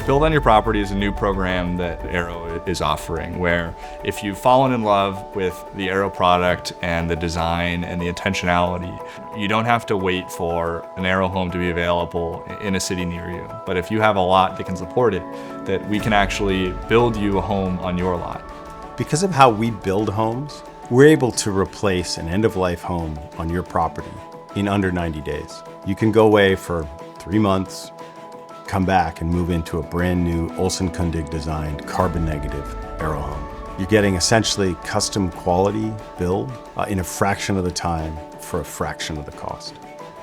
Build on Your Property is a new program that Airo is offering, where if you've fallen in love with the Airo product and the design and the intentionality, you don't have to wait for an Airo home to be available in a city near you. But if you have a lot that can support it, that we can actually build you a home on your lot. Because of how we build homes, we're able to replace an end-of-life home on your property in under 90 days. You can go away for 3 months, come back and move into a brand new Olsen Kundig designed carbon negative Airo home. You're getting essentially custom quality build in a fraction of the time for a fraction of the cost.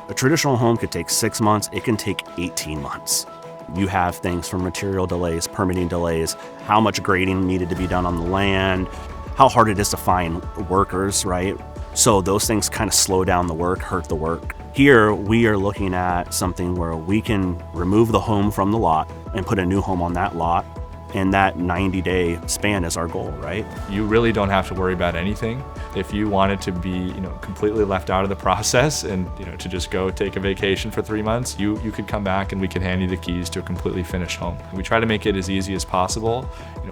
A traditional home could take 6 months, it can take 18 months. You have things from material delays, permitting delays, how much grading needed to be done on the land, how hard it is to find workers, right? So those things kind of slow down the work, hurt the work. Here, we are looking at something where we can remove the home from the lot and put a new home on that lot. And that 90-day span is our goal, right? You really don't have to worry about anything. If you wanted to be, completely left out of the process and, to just go take a vacation for 3 months, you could come back and we could hand you the keys to a completely finished home. We try to make it as easy as possible.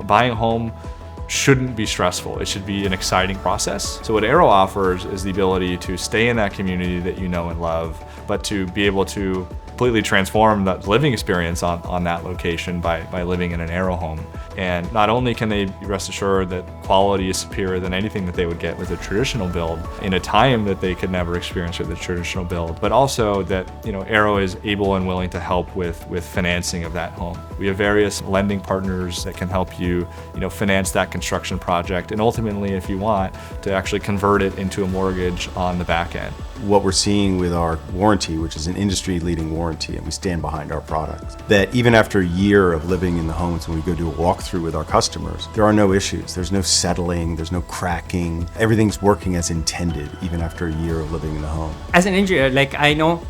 Buying a home shouldn't be stressful. It should be an exciting process. So what Airo offers is the ability to stay in that community that you know and love, but to be able to completely transform the living experience on that location by living in an Airo home. And not only can they rest assured that quality is superior than anything that they would get with a traditional build in a time that they could never experience with a traditional build, but also that Airo is able and willing to help with financing of that home. We have various lending partners that can help you finance that construction project, and ultimately, if you want, to actually convert it into a mortgage on the back end. What we're seeing with our warranty, which is an industry-leading warranty, and we stand behind our products, that even after a year of living in the homes, when we go do a walkthrough with our customers, there are no issues. There's no settling, there's no cracking. Everything's working as intended, even after a year of living in the home. As an engineer, I know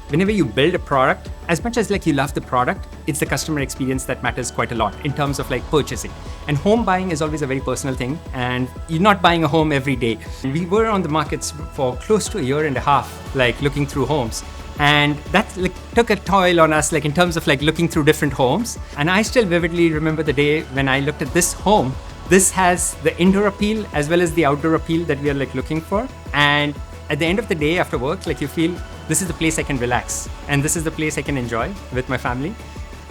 whenever you build a product, as much as you love the product, it's the customer experience that matters quite a lot in terms of purchasing. And home buying is always a very personal thing, and you're not buying a home every day. We were on the markets for close to a year and a half, looking through homes. And that took a toll on us, in terms of looking through different homes. And I still vividly remember the day when I looked at this home. This has the indoor appeal as well as the outdoor appeal that we are looking for. And at the end of the day after work, you feel this is the place I can relax, and this is the place I can enjoy with my family.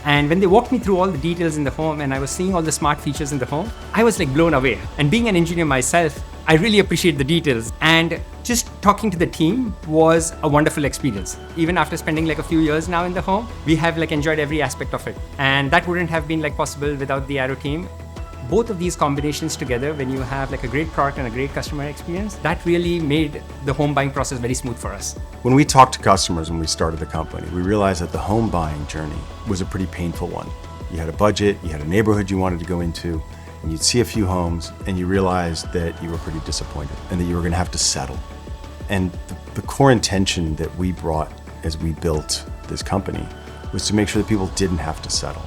And when they walked me through all the details in the home and I was seeing all the smart features in the home, I was blown away. And being an engineer myself, I really appreciate the details. And just talking to the team was a wonderful experience. Even after spending a few years now in the home, we have enjoyed every aspect of it. And that wouldn't have been possible without the Airo team. Both of these combinations together, when you have a great product and a great customer experience, that really made the home buying process very smooth for us. When we talked to customers when we started the company, we realized that the home buying journey was a pretty painful one. You had a budget, you had a neighborhood you wanted to go into, and you'd see a few homes and you realized that you were pretty disappointed and that you were going to have to settle. And the core intention that we brought as we built this company was to make sure that people didn't have to settle.